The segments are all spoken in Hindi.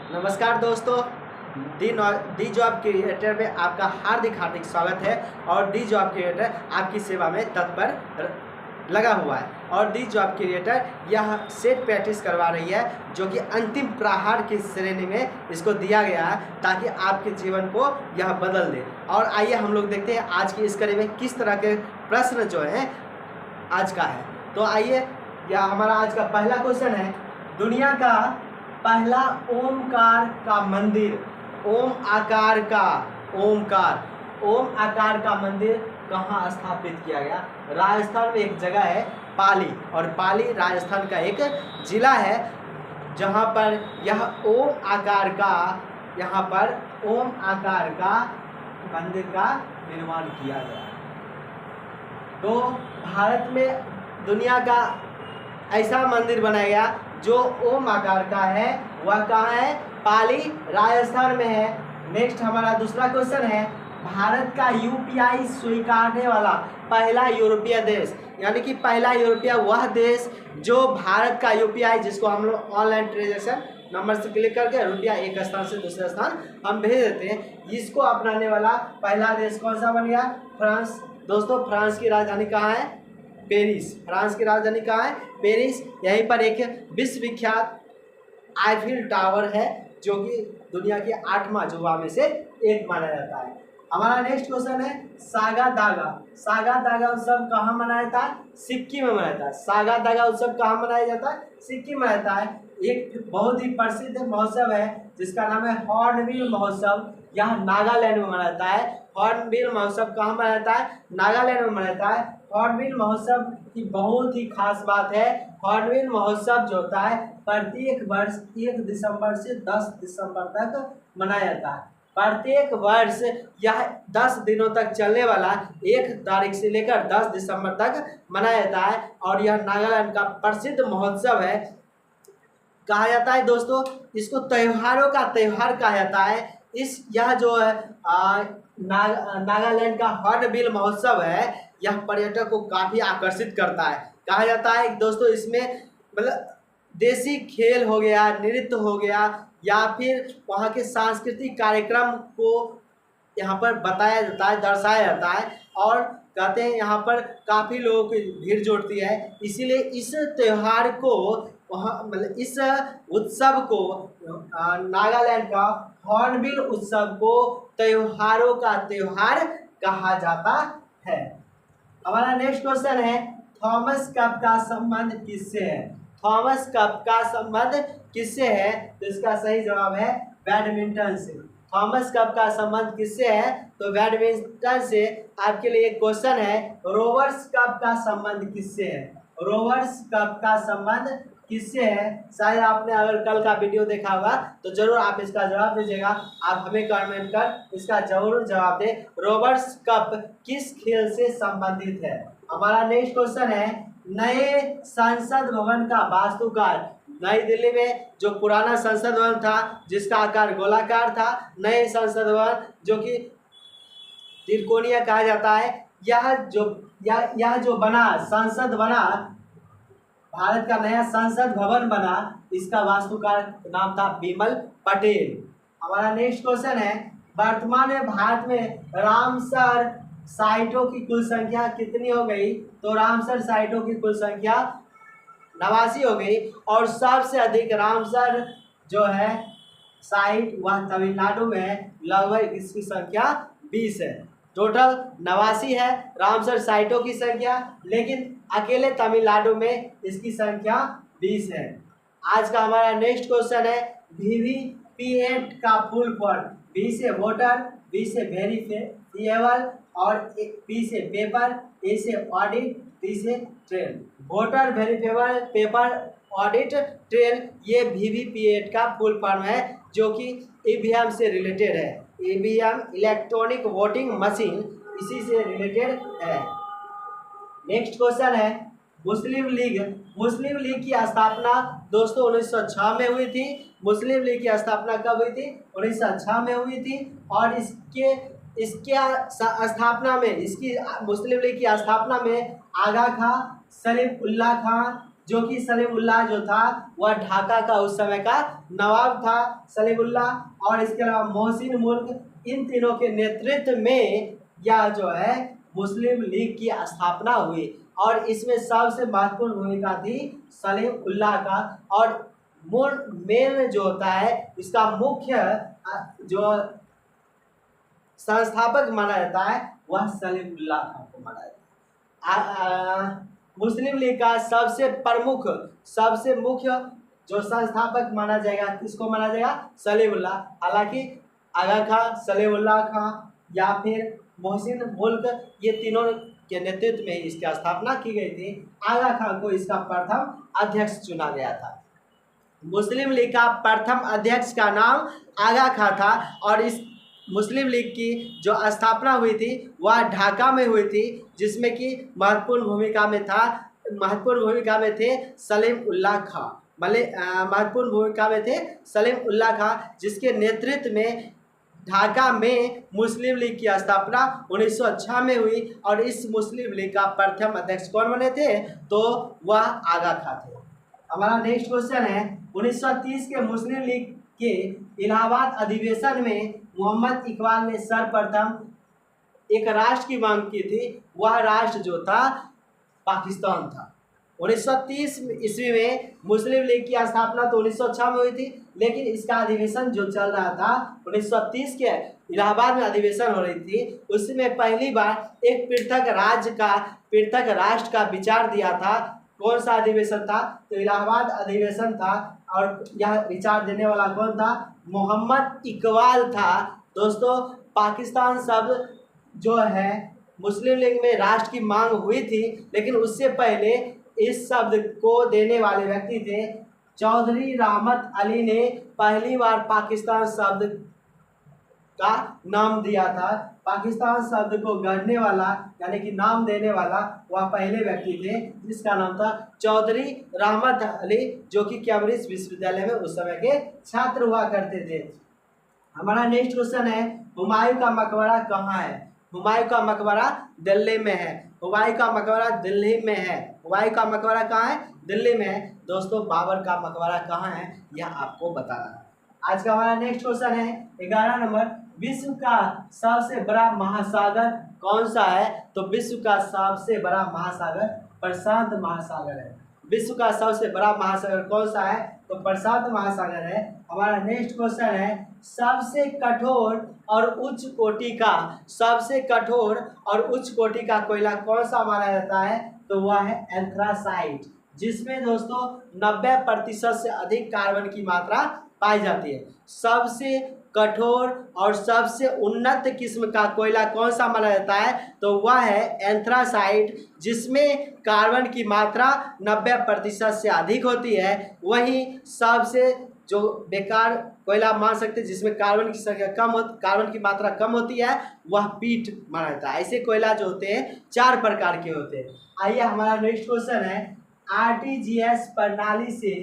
नमस्कार दोस्तों, डी जॉब क्रिएटर में आपका हार्दिक स्वागत है। और डी जॉब क्रिएटर आपकी सेवा में तत्पर लगा हुआ है। और डी जॉब क्रिएटर यह सेट प्रैक्टिस करवा रही है जो कि अंतिम प्रहार की श्रेणी में इसको दिया गया है ताकि आपके जीवन को यह बदल दे। और आइए हम लोग देखते हैं आज की इस कड़ी में किस तरह के प्रश्न जो हैं आज का है। तो आइए, यह हमारा आज का पहला क्वेश्चन है, दुनिया का पहला ओमकार का मंदिर, ओम आकार का मंदिर कहाँ स्थापित किया गया? राजस्थान में एक जगह है पाली, और पाली राजस्थान का एक जिला है जहाँ पर यह ओम आकार का मंदिर का निर्माण किया गया। तो भारत में दुनिया का ऐसा मंदिर बनाया गया जो ओम आकार का है, वह कहाँ है? पाली राजस्थान में है। नेक्स्ट हमारा दूसरा क्वेश्चन है, भारत का यूपीआई स्वीकारने वाला पहला यूरोपीय देश, यानी कि पहला यूरोपीय वह देश जो भारत का यूपीआई, जिसको हम लोग ऑनलाइन ट्रांजैक्शन नंबर से क्लिक करके रुपया एक स्थान से दूसरे स्थान हम भेज देते हैं, इसको अपनाने वाला पहला देश कौन सा बन गया? फ्रांस। दोस्तों, फ्रांस की राजधानी कहाँ है? पेरिस। फ्रांस की राजधानी कहाँ है? पेरिस। यहीं पर एक विश्वविख्यात आईफिल टावर है जो कि दुनिया के 8वां अजूबा में से एक माना जाता है। हमारा नेक्स्ट क्वेश्चन है, सागा दागा उत्सव कहाँ मनाया जाता है? सिक्किम में मनाया जाता है। सागा दागा उत्सव कहाँ मनाया जाता है? सिक्किम में रहता है। एक बहुत ही प्रसिद्ध महोत्सव है जिसका नाम है हॉर्नबिल महोत्सव, यह नागालैंड में मनाया जाता है। हॉर्नबिल महोत्सव कहाँ मनाया जाता है? नागालैंड में मनाया जाता है। हॉर्नबिल महोत्सव की बहुत ही खास बात है, हॉर्नबिल महोत्सव जो होता है प्रत्येक वर्ष 1 दिसंबर से 10 दिसंबर तक मनाया जाता है। प्रत्येक वर्ष यह 10 दिनों तक चलने वाला 1 तारीख से लेकर 10 दिसंबर तक मनाया जाता है। और यह नागालैंड का प्रसिद्ध महोत्सव है। कहा जाता है दोस्तों, इसको त्योहारों का त्योहार कहा जाता है। यह जो है नागालैंड का हॉर्नबिल महोत्सव है, यह पर्यटक को काफ़ी आकर्षित करता है। कहा जाता है दोस्तों, इसमें मतलब देसी खेल हो गया, नृत्य हो गया, या फिर वहाँ के सांस्कृतिक कार्यक्रम को यहाँ पर बताया जाता है, दर्शाया जाता है। और कहते हैं यहाँ पर काफ़ी लोगों की भीड़ जुड़ती है, इसीलिए इस त्यौहार को वहाँ मतलब इस उत्सव को नागालैंड का हॉर्नबिल उत्सव को त्योहारों का त्योहार कहा जाता है। हमारा नेक्स्ट क्वेश्चन है, थॉमस कप का संबंध किससे है? थॉमस कप का संबंध किससे है? तो इसका सही जवाब है बैडमिंटन से। थॉमस कप का संबंध किससे है? तो बैडमिंटन से। आपके लिए एक क्वेश्चन है, रोवर्स कप का संबंध किससे है? रोवर्स कप का संबंध किससे है? शायद आपने अगर कल का वीडियो देखा होगा तो जरूर आप इसका जवाब दीजिएगा। आप हमें कमेंट कर इसका जरूर जवाब दें। रोवर्स कप किस खेल से संबंधित है? हमारा नेक्स्ट क्वेश्चन है, नए संसद भवन का वास्तुकार, नई दिल्ली में जो पुराना संसद भवन था जिसका आकार गोलाकार था, नए संसद भवन जो कि त्रिकोणीय कहा जाता है, यह जो बना संसद बना, भारत का नया संसद भवन बना, इसका वास्तुकार नाम था बिमल पटेल। हमारा नेक्स्ट क्वेश्चन है, वर्तमान में भारत में रामसर साइटों की कुल संख्या कितनी हो गई? तो रामसर साइटों की कुल संख्या 89 हो गई। और सबसे अधिक रामसर जो है साइट वह तमिलनाडु में है, लगभग इसकी संख्या 20 है। टोटल 89 है रामसर साइटों की संख्या, लेकिन अकेले तमिलनाडु में इसकी संख्या 20 है। आज का हमारा नेक्स्ट क्वेश्चन है, VVPAT का फुल फॉर्म, V से वोटर, V से वेरिफिएबल, और P से पेपर, A से ऑडिट, T से trail. Voter, verifiable, paper, audit, trail, ये VVPAT का फुल फॉर्म है जो कि EVM से रिलेटेड है। EVM इलेक्ट्रॉनिक वोटिंग मशीन, इसी से रिलेटेड है। नेक्स्ट क्वेश्चन है, मुस्लिम लीग की स्थापना दोस्तों 1906 में हुई थी। मुस्लिम लीग की स्थापना कब हुई थी? 1906 में हुई थी। और इसकी स्थापना में, इसकी मुस्लिम लीग की स्थापना में आगा खां, सलीम उल्लाह खां, जो कि सलीमुल्लाह जो था वह ढाका का उस समय का नवाब था सलीमुल्लाह, और इसके अलावा मोहसिन मुल्क, इन तीनों के नेतृत्व में यह जो है मुस्लिम लीग की स्थापना हुई। और इसमें सबसे महत्वपूर्ण भूमिका थी सलीमुल्लाह का, और मेन जो होता है इसका मुख्य जो संस्थापक माना जाता है वह सलीमुल्लाह खान को माना जाता है। मुस्लिम लीग का सबसे मुख्य जो संस्थापक माना जाएगा किसको माना जाएगा? सलीमुल्लाह। हालांकि आगा खां, सलीमुल्लाह खां या फिर मोहसिन मुल्क, ये तीनों के नेतृत्व में इसकी स्थापना की गई थी। आगा खां को इसका प्रथम अध्यक्ष चुना गया था। मुस्लिम लीग का प्रथम अध्यक्ष का नाम आगा खां था, और इस मुस्लिम लीग की जो स्थापना हुई थी वह ढाका में हुई थी, जिसमें कि महत्वपूर्ण भूमिका में थे सलीमुल्लाह खां। महत्वपूर्ण भूमिका में थे सलीमुल्लाह खां, जिसके नेतृत्व में ढाका में मुस्लिम लीग की स्थापना 1906 में हुई। और इस मुस्लिम लीग का प्रथम अध्यक्ष कौन बने थे? तो वह आगा खां थे। हमारा नेक्स्ट क्वेश्चन है, 1930 के मुस्लिम लीग के इलाहाबाद अधिवेशन में मोहम्मद इकबाल ने सर्वप्रथम एक राष्ट्र की मांग की थी। वह राष्ट्र जो था पाकिस्तान था। 1930 ईस्वी में मुस्लिम लीग की स्थापना तो 1906 में हुई थी, लेकिन इसका अधिवेशन जो चल रहा था 1930 के इलाहाबाद में अधिवेशन हो रही थी, उसमें पहली बार एक पृथक राष्ट्र का विचार दिया था। कौन सा अधिवेशन था? तो इलाहाबाद अधिवेशन था, और यह विचार देने वाला कौन था? मोहम्मद इकबाल था। दोस्तों, पाकिस्तान शब्द जो है मुस्लिम लीग में राष्ट्र की मांग हुई थी, लेकिन उससे पहले इस शब्द को देने वाले व्यक्ति थे चौधरी रहमत अली ने पहली बार पाकिस्तान शब्द का नाम दिया था। पाकिस्तान शब्द को गढ़ने वाला यानी कि नाम देने वाला वह पहले व्यक्ति थे, जिसका नाम था चौधरी रहमत अली, जो कि कैम्ब्रिज विश्वविद्यालय में उस समय के छात्र हुआ करते थे। हमारा नेक्स्ट क्वेश्चन है, हुमायूं का मकबरा कहाँ है? हुमायूं का मकबरा दिल्ली में है। हुमायूं का मकबरा दिल्ली में है। हुमायूं का मकबरा कहाँ है? दिल्ली में है। दोस्तों, बाबर का मकबरा कहाँ है यह आपको बताना है। आज का हमारा नेक्स्ट क्वेश्चन है 11 नंबर, विश्व का सबसे बड़ा महासागर कौन सा है? तो विश्व का सबसे बड़ा महासागर प्रशांत महासागर है। विश्व का सबसे बड़ा महासागर कौन सा है? तो प्रशांत महासागर है। हमारा नेक्स्ट क्वेश्चन है, सबसे कठोर और उच्च कोटि का कोयला कौन सा माना जाता है? तो वह है एंथ्रासाइट, जिसमें दोस्तों 90% से अधिक कार्बन की मात्रा पाई जाती है। सबसे कठोर और सबसे उन्नत किस्म का कोयला कौन सा माना जाता है? तो वह है एंथ्रासाइट, जिसमें कार्बन की मात्रा 90% से अधिक होती है। वहीं सबसे जो बेकार कोयला मान सकते हैं, जिसमें कार्बन की मात्रा कम होती है, वह पीट माना जाता है। ऐसे कोयला जो होते हैं 4 प्रकार के होते हैं। आइए हमारा नेक्स्ट क्वेश्चन है, आरटीजीएस प्रणाली से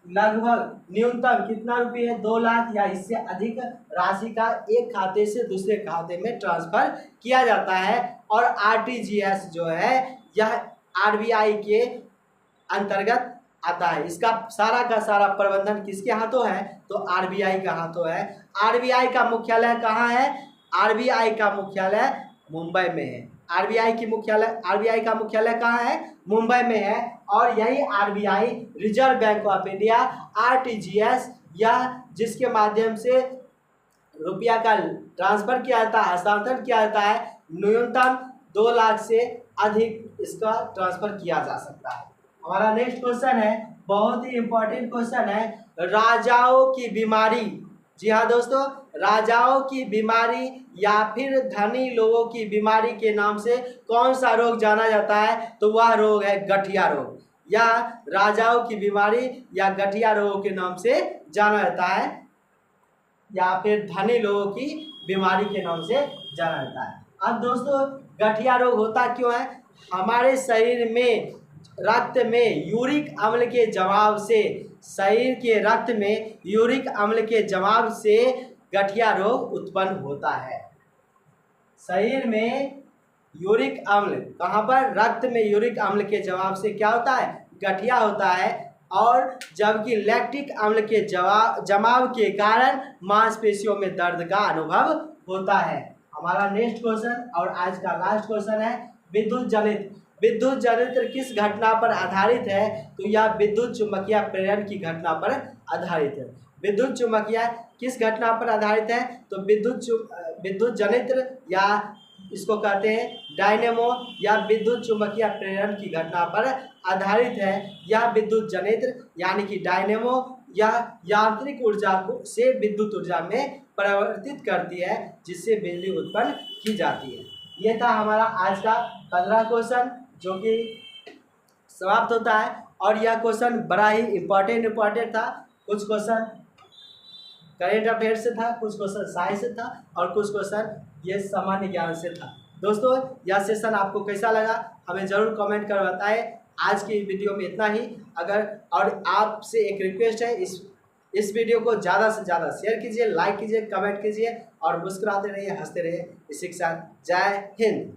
लगभग न्यूनतम कितना रुपये 2 लाख या इससे अधिक राशि का एक खाते से दूसरे खाते में ट्रांसफर किया जाता है। और आरटीजीएस जो है यह आरबीआई के अंतर्गत आता है। इसका सारा का सारा प्रबंधन किसके हाथों है? तो आरबीआई का हाथों है। आरबीआई का मुख्यालय कहाँ है? आरबीआई का मुख्यालय मुंबई में है। आरबीआई का मुख्यालय कहाँ है? मुंबई में है। और यही RBI reserve bank of India RTGS, या जिसके माध्यम से रुपया का ट्रांसफर किया जाता है, हस्तांतरण किया जाता है, न्यूनतम 2 लाख से अधिक इसका ट्रांसफर किया जा सकता है। हमारा नेक्स्ट क्वेश्चन है, बहुत ही इंपॉर्टेंट क्वेश्चन है, राजाओं की बीमारी। जी हाँ दोस्तों, राजाओं की बीमारी या फिर धनी लोगों की बीमारी के नाम से कौन सा रोग जाना जाता है? तो वह रोग है गठिया रोग, या राजाओं की बीमारी या गठिया रोगों के नाम से जाना जाता है, या फिर धनी लोगों की बीमारी के नाम से जाना जाता है। अब दोस्तों, गठिया रोग होता क्यों है? हमारे शरीर में रक्त में यूरिक अम्ल के जमाव से, शरीर के रक्त में यूरिक अम्ल के जमाव से गठिया रोग उत्पन्न होता है। शरीर में यूरिक अम्ल, कहाँ पर? रक्त में यूरिक अम्ल के जमाव से क्या होता है? गठिया होता है, और जबकि लैक्टिक अम्ल के जमाव के कारण मांसपेशियों में दर्द का अनुभव होता है। हमारा नेक्स्ट क्वेश्चन और आज का लास्ट क्वेश्चन है विद्युत जनित। विद्युत जनित्र किस घटना पर आधारित है? तो यह विद्युत चुम्बकीय प्रेरण की घटना पर आधारित है। विद्युत चुम्बकीय किस घटना पर आधारित है? तो विद्युत जनित्र, या इसको कहते हैं डायनेमो, या विद्युत चुम्बकीय प्रेरण की घटना पर आधारित है। यह विद्युत जनित्र यानी कि डायनेमो या यांत्रिक ऊर्जा को से विद्युत ऊर्जा में परिवर्तित करती है, जिससे बिजली उत्पन्न की जाती है। ये था हमारा आज का 15 क्वेश्चन जो कि समाप्त होता है, और यह क्वेश्चन बड़ा ही इम्पोर्टेंट था। कुछ क्वेश्चन करेंट अफेयर से था, कुछ क्वेश्चन साइंस से था, और कुछ क्वेश्चन ये सामान्य ज्ञान से था। दोस्तों, यह सेशन आपको कैसा लगा हमें ज़रूर कमेंट कर बताएं। आज की वीडियो में इतना ही। और आपसे एक रिक्वेस्ट है, इस वीडियो को ज़्यादा से ज़्यादा शेयर कीजिए, लाइक कीजिए, कमेंट कीजिए, और मुस्कुराते रहिए, हंसते रहिए। इसी के साथ जय हिंद।